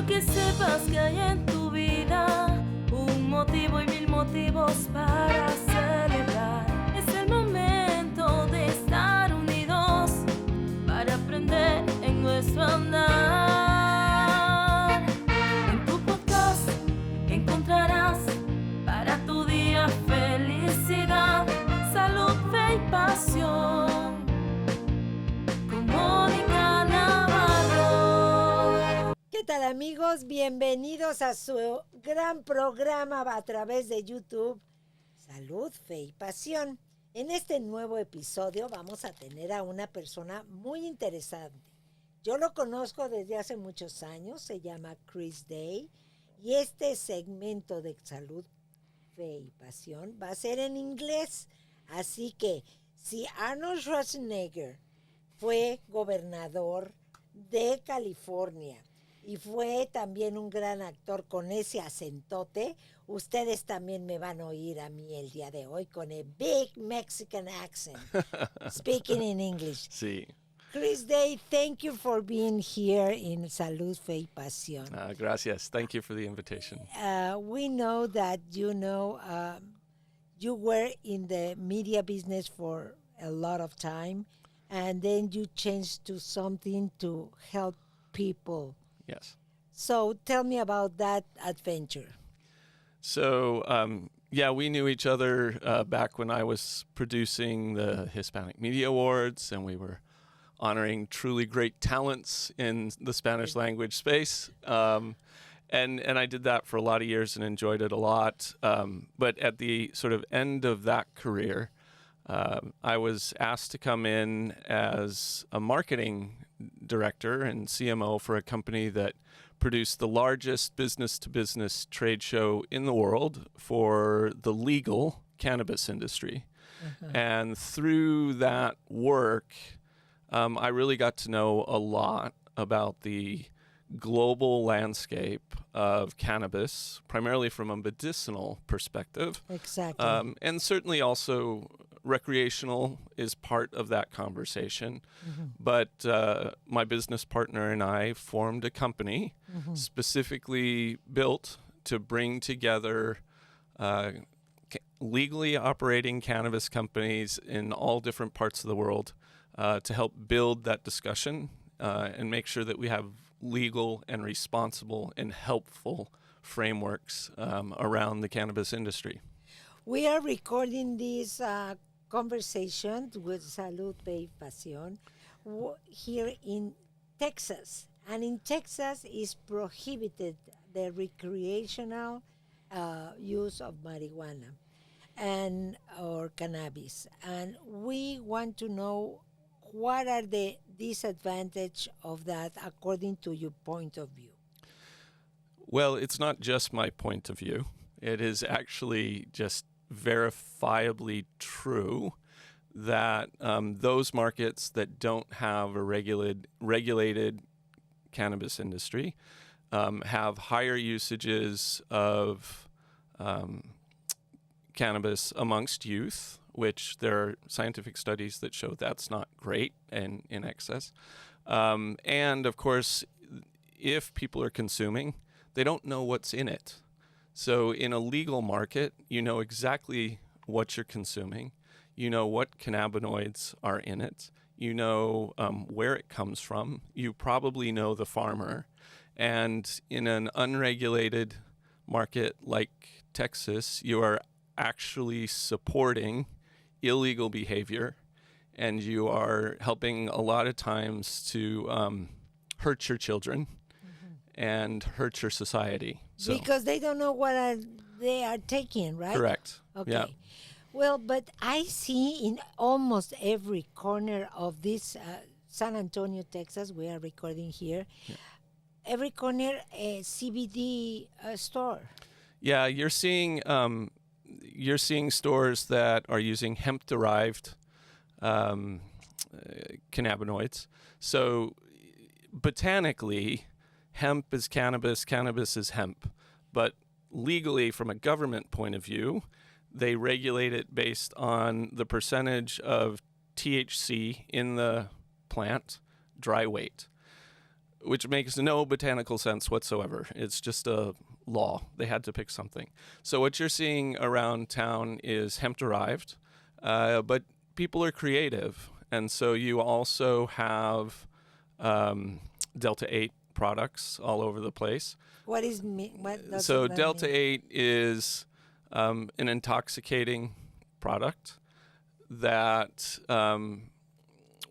que sepas que hay en tu vida un motivo y mil motivos para celebrar. Es el momento de estar unidos para aprender en nuestro andar. En tu podcast encontrarás para tu día felicidad, salud, fe y pasión. ¿Qué tal, amigos? Bienvenidos a su gran programa a través de YouTube, Salud, Fe y Pasión. En este nuevo episodio vamos a tener a una persona muy interesante. Yo lo conozco desde hace muchos años, se llama Chris Day, y este segmento de Salud, Fe y Pasión va a ser en inglés. Así que si Arnold Schwarzenegger fue gobernador de California y fue también un gran actor con ese acentote, ustedes también me van a oír a mí el día de hoy con a big Mexican accent, speaking in English. Sí. Chris Day, thank you for being here in Salud, Fe y Pasión. Gracias. Thank you for the invitation. We know that you were in the media business for a lot of time, and then you changed to something to help people. Yes. So tell me about that adventure. So, we knew each other back when I was producing the Hispanic Media Awards, and we were honoring truly great talents in the Spanish language space. And I did that for a lot of years and enjoyed it a lot. But at the sort of end of that career, I was asked to come in as a marketing director and CMO for a company that produced the largest business-to-business trade show in the world for the legal cannabis industry. Uh-huh. And through that work, I really got to know a lot about the global landscape of cannabis, primarily from a medicinal perspective. Exactly. And certainly also recreational is part of that conversation. Mm-hmm. But my business partner and I formed a company specifically built to bring together legally operating cannabis companies in all different parts of the world to help build that discussion and make sure that we have legal and responsible and helpful frameworks around the cannabis industry. We are recording this conversation with Salud, Fe y Pasión here in Texas. And in Texas is prohibited the recreational use of marijuana or cannabis. And we want to know what are the disadvantages of that according to your point of view? Well, it's not just my point of view. It is actually just verifiably true that those markets that don't have a regulated cannabis industry have higher usages of cannabis amongst youth, which there are scientific studies that show that's not great and in excess. And of course, if people are consuming, they don't know what's in it. So in a legal market, you know exactly what you're consuming. You know what cannabinoids are in it. You know where it comes from. You probably know the farmer. And in an unregulated market like Texas, you are actually supporting illegal behavior, and you are helping a lot of times to hurt your children and hurt your society. So. Because they don't know what they are taking, right? Correct. Okay. Yeah. Well, but I see in almost every corner of this San Antonio, Texas, we are recording here, every corner a CBD store. Yeah, you're seeing stores that are using hemp-derived cannabinoids. So botanically, hemp is cannabis, cannabis is hemp. But legally, from a government point of view, they regulate it based on the percentage of THC in the plant, dry weight. which makes no botanical sense whatsoever. It's just a law. They had to pick something. So what you're seeing around town is hemp-derived, but people are creative. And so you also have Delta-8 products all over the place. What is what does So that Delta-8 is an intoxicating product that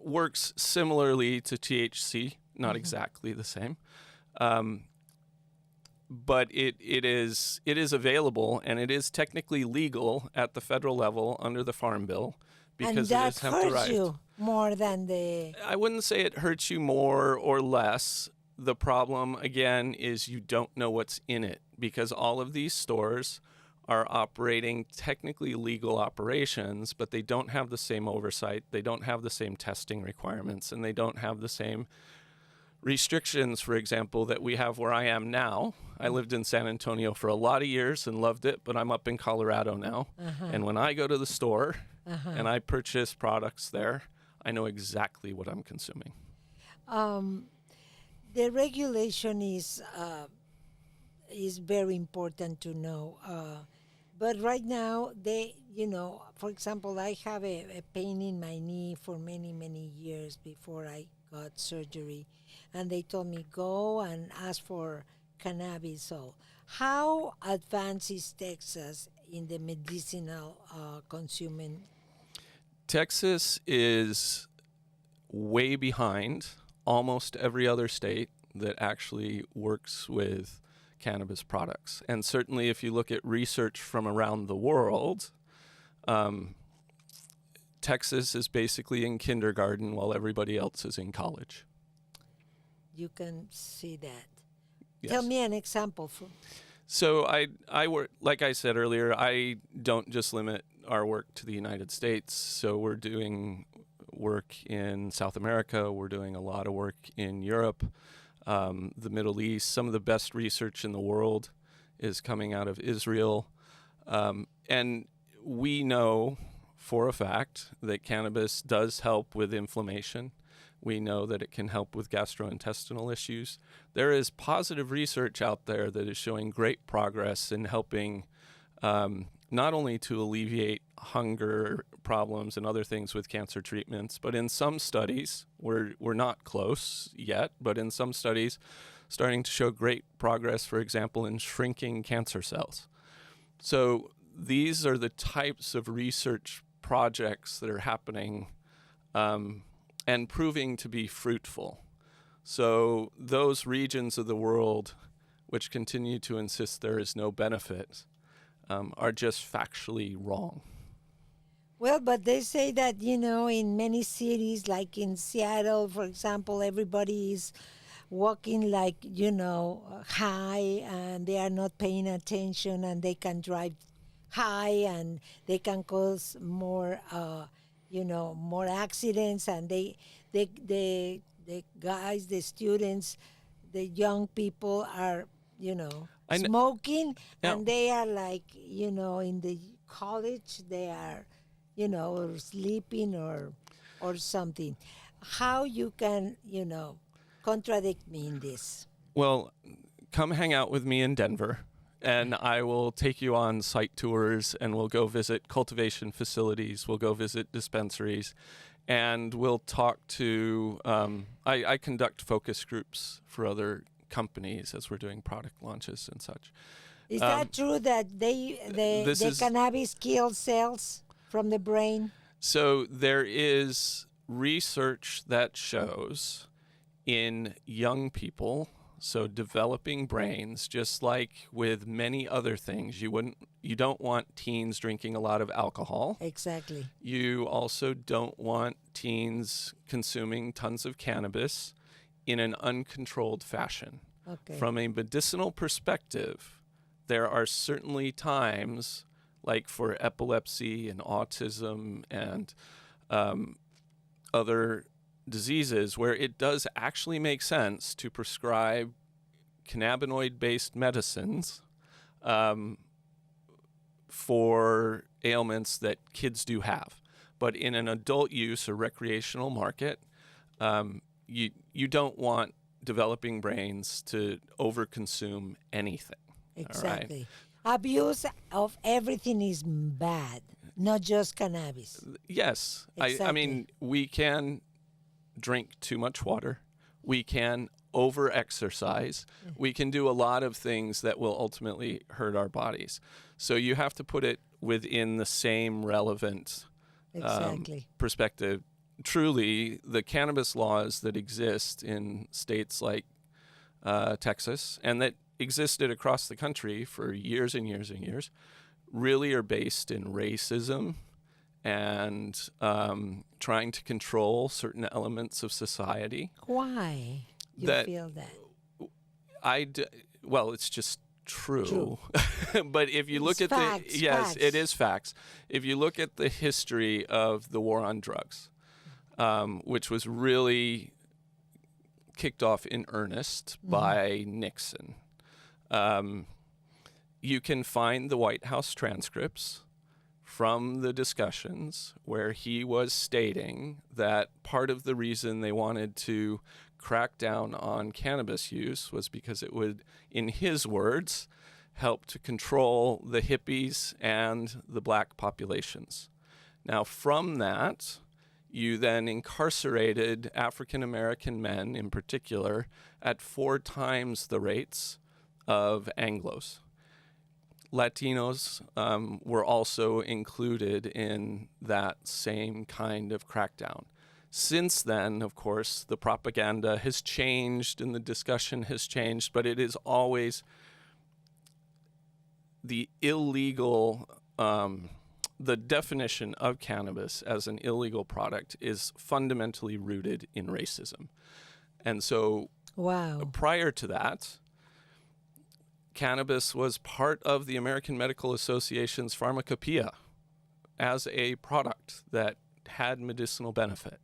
works similarly to THC, not exactly the same. But it is available, and it is technically legal at the federal level under the Farm Bill because and it that is hemp-derived. hurts you more than the... I wouldn't say it hurts you more or less. The problem, again, is you don't know what's in it because all of these stores are operating technically legal operations, but they don't have the same oversight, they don't have the same testing requirements, and they don't have the same restrictions, for example, that we have where I am now. I lived in San Antonio for a lot of years and loved it, but I'm up in Colorado now. And when I go to the store and I purchase products there, I know exactly what I'm consuming. The regulation is very important to know. But right now, for example, I have a pain in my knee for many, many years before I got surgery. And they told me, go and ask for cannabis oil. How advanced is Texas in the medicinal consuming? Texas is way behind almost every other state that actually works with cannabis products. And certainly if you look at research from around the world, Texas is basically in kindergarten while everybody else is in college. You can see that. Yes. Tell me an example. So I work, like I said earlier, I don't just limit our work to the United States. So we're doing work in South America. We're doing a lot of work in Europe, the Middle East. Some of the best research in the world is coming out of Israel. And we know for a fact that cannabis does help with inflammation. We know that it can help with gastrointestinal issues. There is positive research out there that is showing great progress in helping not only to alleviate hunger problems and other things with cancer treatments, but in some studies, we're not close yet, but in some studies, starting to show great progress, for example, in shrinking cancer cells. So these are the types of research projects that are happening and proving to be fruitful. So those regions of the world which continue to insist there is no benefit are just factually wrong. Well, but they say that, in many cities, like in Seattle, for example, everybody is walking like, high, and they are not paying attention, and they can drive high, and they can cause more, more accidents, and the guys, the students, the young people are, smoking, and they are like, in the college, they are, or sleeping or something. How you can, contradict me in this? Well, come hang out with me in Denver, and I will take you on site tours, and we'll go visit cultivation facilities. We'll go visit dispensaries, and we'll talk to, I conduct focus groups for other companies as we're doing product launches and such. Is that true that the cannabis kills cells from the brain? So there is research that shows in young people, so developing brains, just like with many other things, you don't want teens drinking a lot of alcohol. Exactly. You also don't want teens consuming tons of cannabis in an uncontrolled fashion. Okay. From a medicinal perspective, there are certainly times, like for epilepsy and autism and other diseases, where it does actually make sense to prescribe cannabinoid-based medicines for ailments that kids do have. But in an adult use or recreational market, you don't want developing brains to overconsume anything. Exactly. Abuse of everything is bad, not just cannabis. Yes. Exactly. I mean, we can drink too much water. We can over-exercise. We can do a lot of things that will ultimately hurt our bodies. So you have to put it within the same relevant Exactly. perspective. Truly, the cannabis laws that exist in states like Texas and that existed across the country for years and years and years really are based in racism and trying to control certain elements of society. Why you feel that? Well, it's just true. But if you look It's at facts, yes, facts. it is facts. If you look at the history of the war on drugs, which was really kicked off in earnest by Nixon, you can find the White House transcripts from the discussions where he was stating that part of the reason they wanted to crack down on cannabis use was because it would, in his words, help to control the hippies and the black populations. Now, from that, you then incarcerated African American men in particular at 4 times the rates of Anglos. Latinos were also included in that same kind of crackdown. Since then, of course, the propaganda has changed and the discussion has changed, but it is always the illegal, the definition of cannabis as an illegal product is fundamentally rooted in racism. And so prior to that, cannabis was part of the American Medical Association's pharmacopoeia as a product that had medicinal benefit.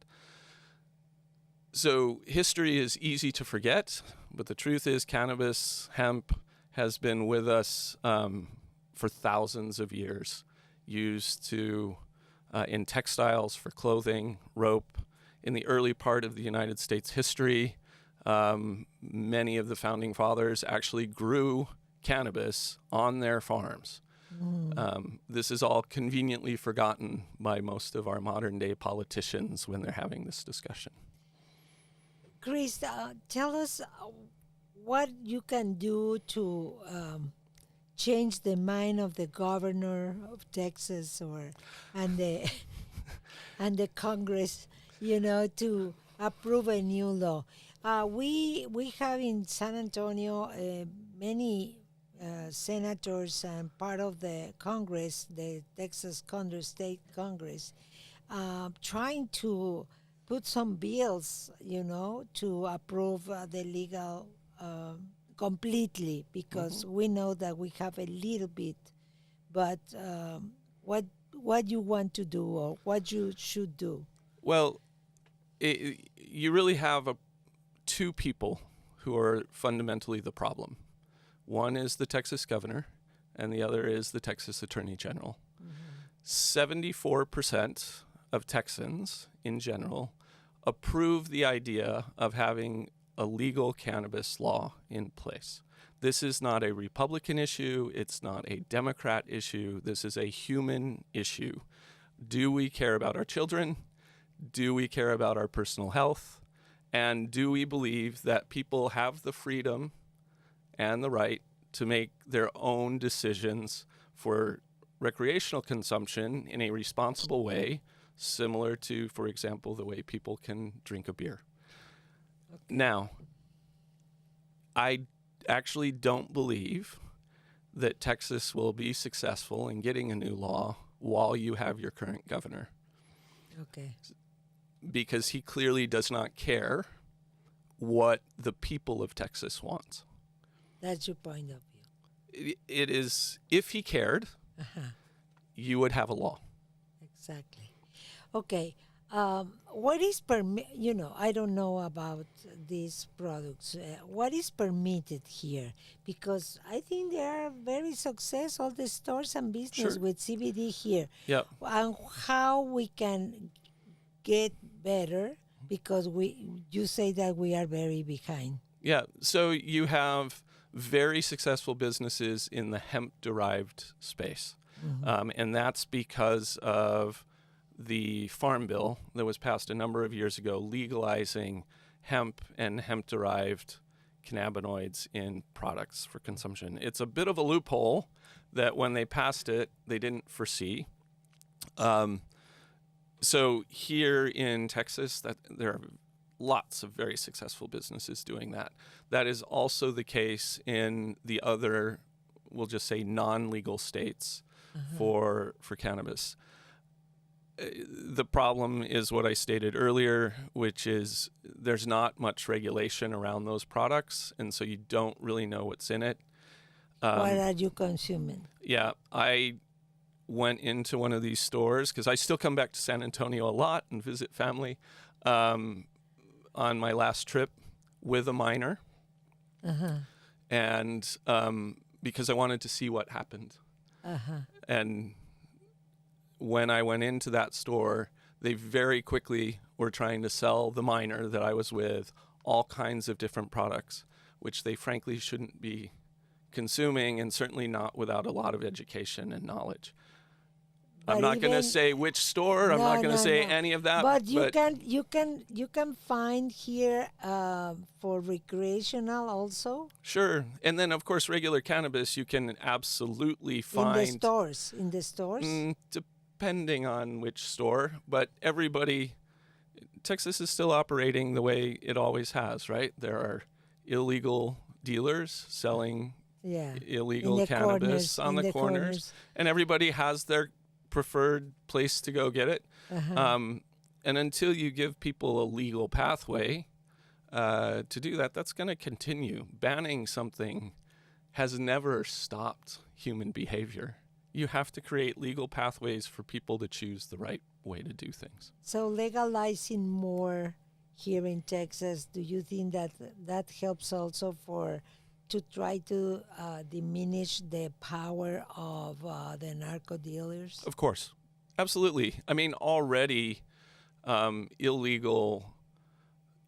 So history is easy to forget, but the truth is cannabis, hemp, has been with us for thousands of years, used to in textiles for clothing, rope. In the early part of the United States history, many of the founding fathers actually grew cannabis on their farms. This is all conveniently forgotten by most of our modern day politicians when they're having this discussion. Chris, tell us what you can do to change the mind of the governor of Texas and the Congress, to approve a new law. We have in San Antonio many senators and part of the Congress, the Texas State Congress, trying to put some bills, to approve the legal completely, because we know that we have a little bit, but what you want to do or what you should do? Well, you really have 2 people who are fundamentally the problem. One is the Texas governor, and the other is the Texas Attorney General. 74% of Texans in general approve the idea of having a legal cannabis law in place. This is not a Republican issue. It's not a Democrat issue. This is a human issue. Do we care about our children? Do we care about our personal health? And do we believe that people have the freedom and the right to make their own decisions for recreational consumption in a responsible way, similar to, for example, the way people can drink a beer? Okay. Now, I actually don't believe that Texas will be successful in getting a new law while you have your current governor. Okay. Because he clearly does not care what the people of Texas want. That's your point of view. It is, if he cared, you would have a law. Exactly. Okay. What is I don't know about these products. What is permitted here? Because I think they are very successful, the stores and business with CBD here. Yeah. And how we can get better, because you say that we are very behind. Yeah. So you have very successful businesses in the hemp-derived space. And that's because of the Farm Bill that was passed a number of years ago, legalizing hemp and hemp-derived cannabinoids in products for consumption. It's a bit of a loophole that when they passed it, they didn't foresee. So here in Texas, that there are lots of very successful businesses doing that. That is also the case in the other, we'll just say, non-legal states for cannabis. The problem is what I stated earlier, which is there's not much regulation around those products, and so you don't really know what's in it. What are you consuming? Yeah, I went into one of these stores because I still come back to San Antonio a lot and visit family on my last trip with a minor. And because I wanted to see what happened. And when I went into that store, they very quickly were trying to sell the minor that I was with all kinds of different products, which they frankly shouldn't be consuming, and certainly not without a lot of education and knowledge. I'm not going to say which store. I'm not going to say any of that. But you can find here for recreational also. Sure, and then of course regular cannabis you can absolutely find in the stores. Depending on which store, but Texas is still operating the way it always has, right? There are illegal dealers selling illegal cannabis on the corners, and everybody has their preferred place to go get it. And until you give people a legal pathway to do that, that's going to continue. Banning something has never stopped human behavior. You have to create legal pathways for people to choose the right way to do things. So legalizing more here in Texas, do you think that helps also to try to diminish the power of the narco dealers? Of course. Absolutely. I mean, already illegal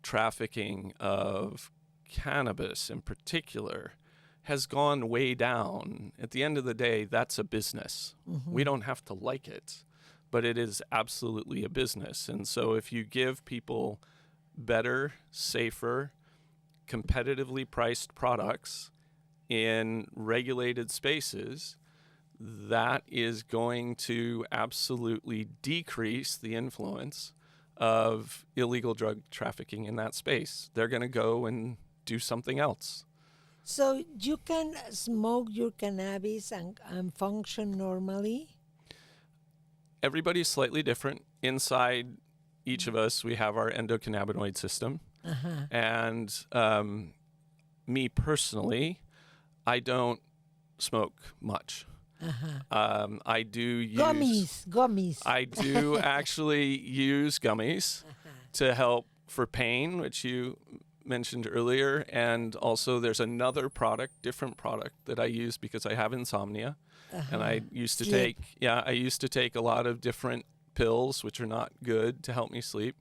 trafficking of cannabis in particular has gone way down. At the end of the day, that's a business. We don't have to like it, but it is absolutely a business. And so if you give people better, safer, competitively priced products in regulated spaces, that is going to absolutely decrease the influence of illegal drug trafficking in that space. They're going to go and do something else. So you can smoke your cannabis and function normally? Everybody's slightly different. Inside each of us, we have our endocannabinoid system. And me personally, I don't smoke much. I do use gummies. I do actually use gummies to help for pain, which you mentioned earlier, and also there's another different product that I use because I have insomnia, and I used to take a lot of different pills, which are not good, to help me sleep,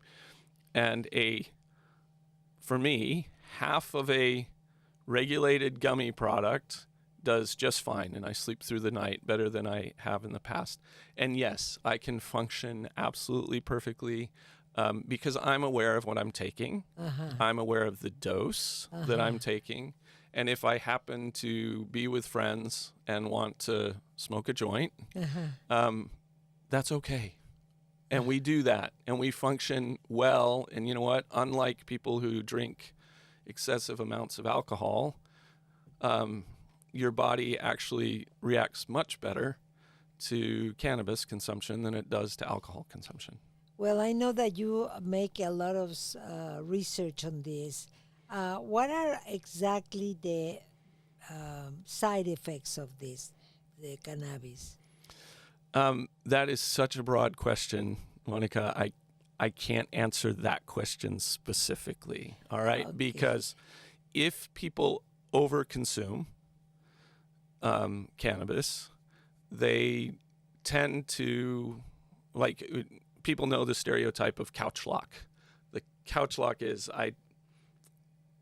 and for me, half of a regulated gummy product does just fine, and I sleep through the night better than I have in the past. And yes, I can function absolutely perfectly because I'm aware of what I'm taking. I'm aware of the dose that I'm taking. And if I happen to be with friends and want to smoke a joint, that's okay. And we do that, and we function well. And you know what? Unlike people who drink excessive amounts of alcohol, your body actually reacts much better to cannabis consumption than it does to alcohol consumption. Well, I know that you make a lot of research on this. What are exactly the side effects of the cannabis? That is such a broad question, Monica. I can't answer that question specifically, all right? Okay. Because if people overconsume cannabis, they tend to, people know the stereotype of couch lock. The couch lock is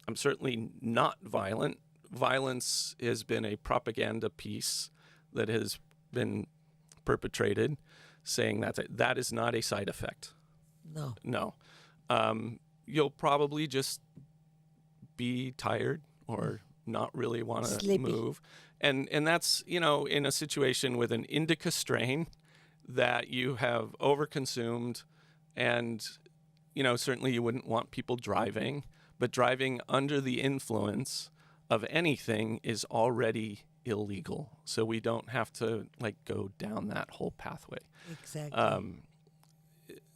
I'm certainly not violent. Violence has been a propaganda piece that has been perpetrated, saying that is not a side effect. No. No. You'll probably just be tired or not really want to Sleepy. move. And that's, in a situation with an indica strain that you have overconsumed, and, certainly you wouldn't want people driving, but driving under the influence of anything is already illegal. So we don't have to go down that whole pathway. Exactly.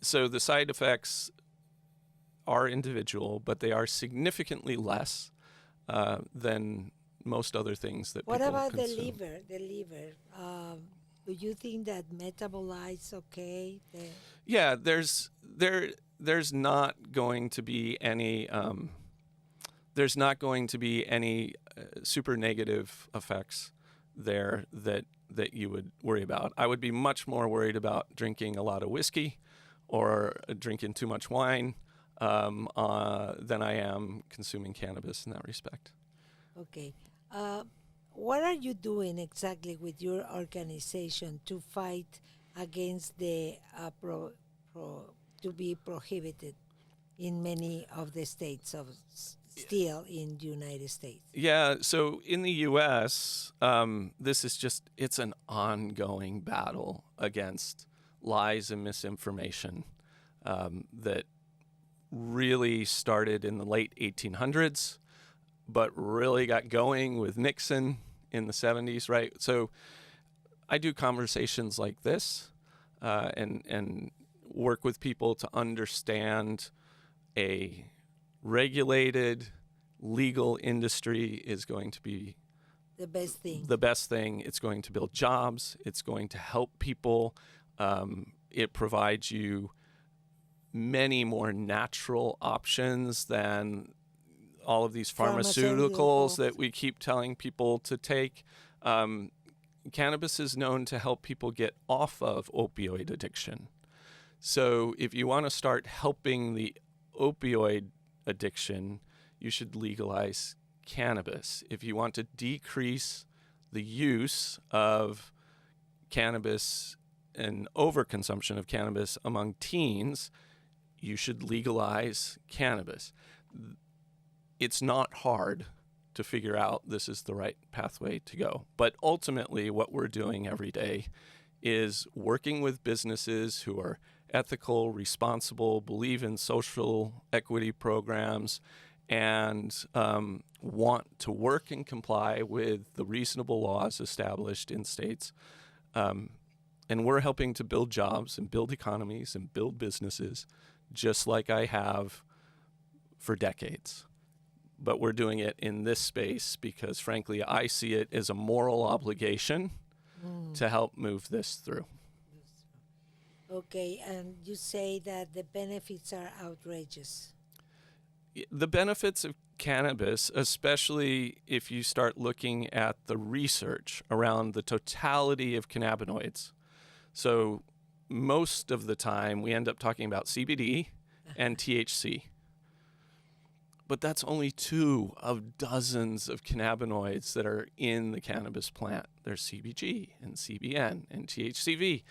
So the side effects are individual, but they are significantly less than most other things that What people about consume. the liver? The liver. Do you think that metabolites okay? Yeah, there's not going to be any super negative effects there that you would worry about. I would be much more worried about drinking a lot of whiskey or drinking too much wine than I am consuming cannabis in that respect. Okay. What are you doing exactly with your organization to fight against the to be prohibited in many of the states of still in the United States? Yeah, so in the U.S., this is it's an ongoing battle against lies and misinformation that really started in the late 1800s, but really got going with Nixon in the 70s, right? So I do conversations like this and work with people to understand a regulated, legal industry is going to be The best thing. the best thing. It's going to build jobs. It's going to help people. It provides you many more natural options than all of these pharmaceuticals that we keep telling people to take. Cannabis is known to help people get off of opioid addiction. So if you want to start helping the opioid addiction, you should legalize cannabis. If you want to decrease the use of cannabis and overconsumption of cannabis among teens, you should legalize cannabis. It's not hard to figure out this is the right pathway to go. But ultimately, what we're doing every day is working with businesses who are ethical, responsible, believe in social equity programs, and want to work and comply with the reasonable laws established in states. And we're helping to build jobs and build economies and build businesses just like I have for decades. But we're doing it in this space because, frankly, I see it as a moral obligation to help move this through. Okay, and you say that the benefits are outrageous. The benefits of cannabis, especially if you start looking at the research around the totality of cannabinoids. So most of the time we end up talking about CBD and THC. But that's only 2 of dozens of cannabinoids that are in the cannabis plant. There's CBG and CBN and THCV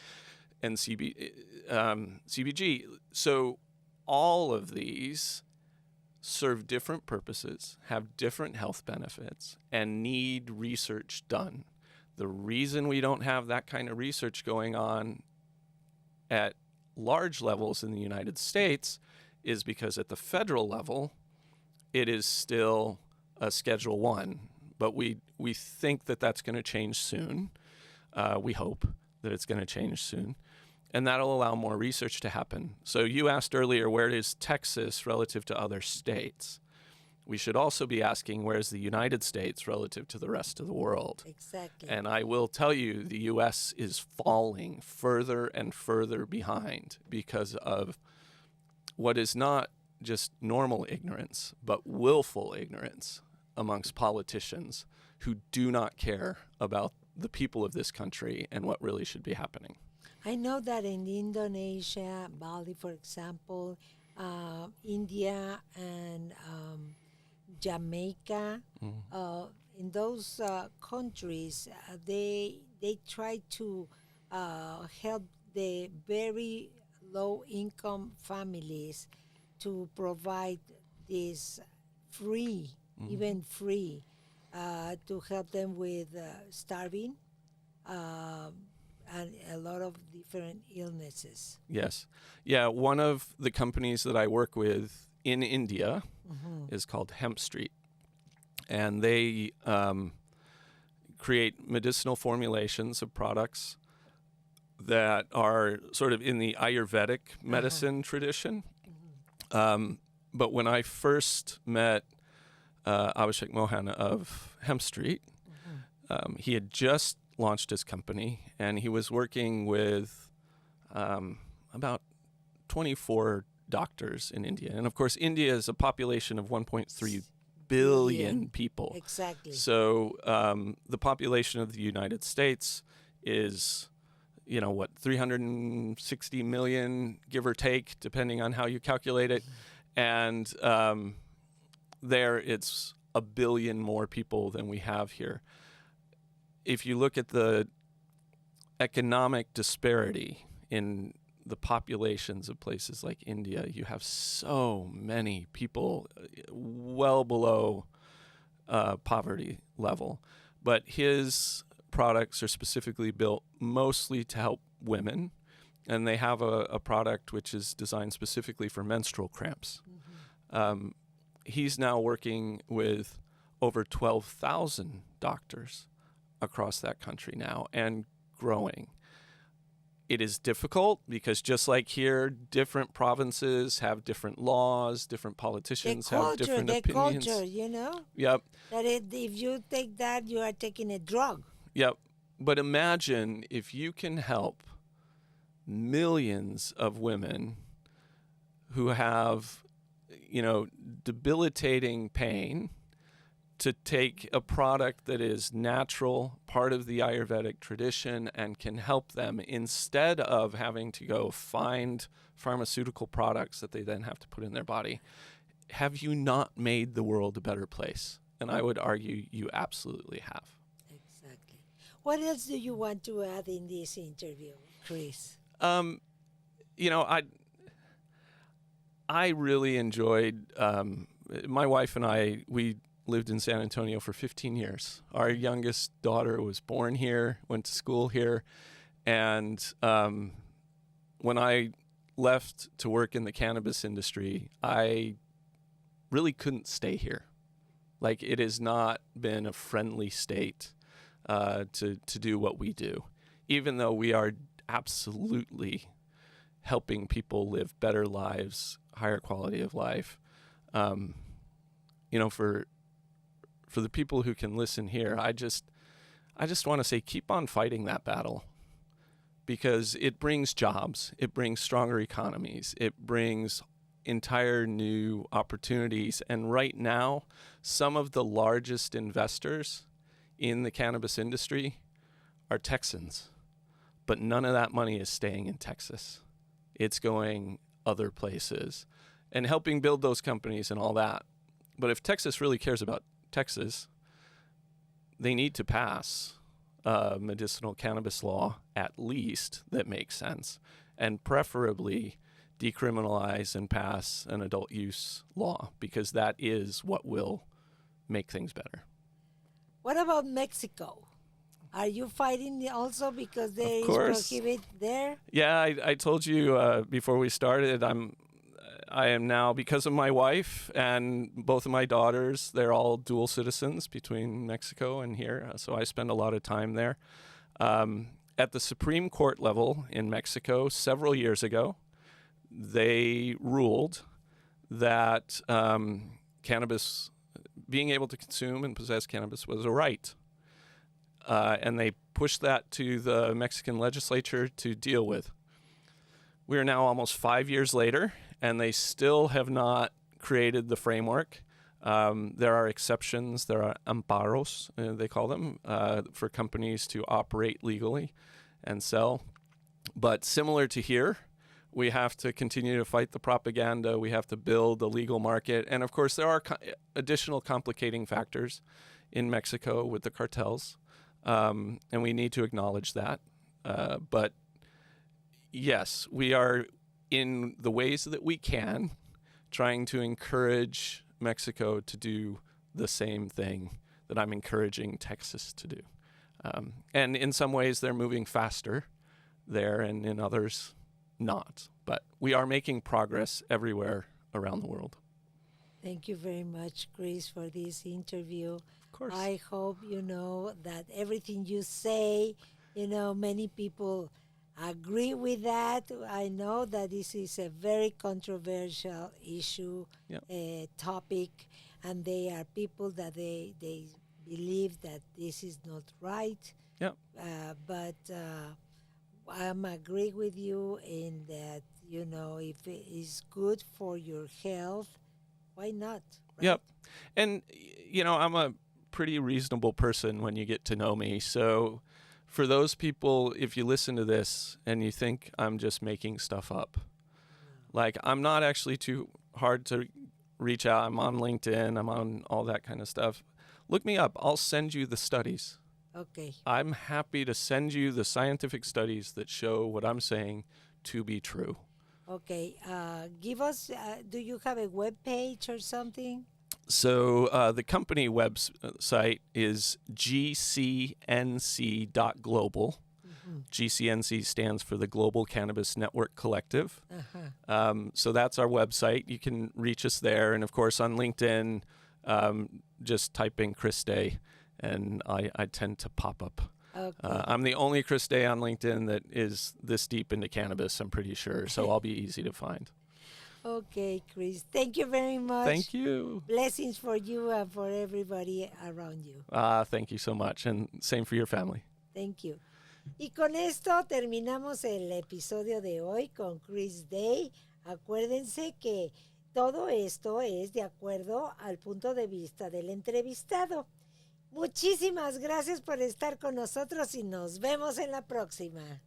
and CBG. So all of these serve different purposes, have different health benefits, and need research done. The reason we don't have that kind of research going on at large levels in the United States is because at the federal level, it is still a Schedule 1, but we think that that's going to change soon. We hope that it's going to change soon, and that'll allow more research to happen. So you asked earlier, where is Texas relative to other states? We should also be asking, where's the United States relative to the rest of the world? Exactly. And I will tell you, the U.S. is falling further and further behind because of what is not just normal ignorance, but willful ignorance amongst politicians who do not care about the people of this country and what really should be happening. I know that in Indonesia, Bali, for example, India, and Jamaica, in those countries, they try to help the very low income families to provide this free, even free, to help them with starving and a lot of different illnesses. Yes. Yeah, one of the companies that I work with in India is called Hemp Street. And they create medicinal formulations of products that are sort of in the Ayurvedic medicine tradition. But when I first met Abhishek Mohan of Hemp Street, he had just launched his company, and he was working with about 24 doctors in India. And of course, India is a population of 1.3 billion people. Exactly. So the population of the United States is, 360 million, give or take, depending on how you calculate it. And there it's a billion more people than we have here. If you look at the economic disparity in the populations of places like India, you have so many people well below poverty level. But his products are specifically built mostly to help women, and they have a product which is designed specifically for menstrual cramps. He's now working with over 12,000 doctors across that country now, and growing. It is difficult because just like here, different provinces have different laws, different politicians have different opinions. The culture, Yep. That if you take that, you are taking a drug. Yep. But imagine if you can help millions of women who have, debilitating pain, to take a product that is natural, part of the Ayurvedic tradition, and can help them instead of having to go find pharmaceutical products that they then have to put in their body. Have you not made the world a better place? And I would argue you absolutely have. Exactly. What else do you want to add in this interview, Chris? I really enjoyed, my wife and I, we lived in San Antonio for 15 years. Our youngest daughter was born here, went to school here. And when I left to work in the cannabis industry, I really couldn't stay here. Like, it has not been a friendly state to do what we do, even though we are absolutely helping people live better lives, higher quality of life. For the people who can listen here, I just want to say, keep on fighting that battle, because it brings jobs, it brings stronger economies, it brings entire new opportunities. And right now, some of the largest investors in the cannabis industry are Texans, but none of that money is staying in Texas. It's going other places and helping build those companies and all that. But if Texas really cares about Texas, they need to pass a medicinal cannabis law, at least, that makes sense, and preferably decriminalize and pass an adult use law, because that is what will make things better. What about Mexico? Are you fighting also because they prohibit there? Yeah, I told you before we started, I am now, because of my wife and both of my daughters, they're all dual citizens between Mexico and here, so I spend a lot of time there. At the Supreme Court level in Mexico several years ago, they ruled that cannabis, being able to consume and possess cannabis, was a right. And they pushed that to the Mexican legislature to deal with. We are now almost 5 years later, and they still have not created the framework. There are exceptions. There are amparos, they call them, for companies to operate legally and sell. But similar to here, We have to continue to fight the propaganda. We have to build a legal market. And of course, there are additional complicating factors in Mexico with the cartels. And we need to acknowledge that. But yes, we are, in the ways that we can, trying to encourage Mexico to do the same thing that I'm encouraging Texas to do. And in some ways, they're moving faster there, and in others, not. But we are making progress everywhere around the world. Thank you very much, Chris, for this interview. Of course. I hope you know that everything you say, many people agree with that. I know that this is a very controversial issue, topic, and they are people that they believe that this is not right. Yep. But I'm agree with you in that, if it is good for your health, why not? Right? Yep. And, I'm a pretty reasonable person when you get to know me. So for those people, if you listen to this and you think I'm just making stuff up, like, I'm not actually too hard to reach out. I'm on LinkedIn. I'm on all that kind of stuff. Look me up. I'll send you the studies. Okay. I'm happy to send you the scientific studies that show what I'm saying to be true. Okay. Give us, do you have a web page or something? So the company website is gcnc.global. Mm-hmm. GCNC stands for the Global Cannabis Network Collective. Uh-huh. So that's our website. You can reach us there. And, of course, on LinkedIn, just type in Chris Day, and I tend to pop up. Okay. I'm the only Chris Day on LinkedIn that is this deep into cannabis, I'm pretty sure, so I'll be easy to find. Okay, Chris. Thank you very much. Thank you. Blessings for you and for everybody around you. Thank you so much, and same for your family. Thank you. Y con esto terminamos el episodio de hoy con Chris Day. Acuérdense que todo esto es de acuerdo al punto de vista del entrevistado. Muchísimas gracias por estar con nosotros y nos vemos en la próxima.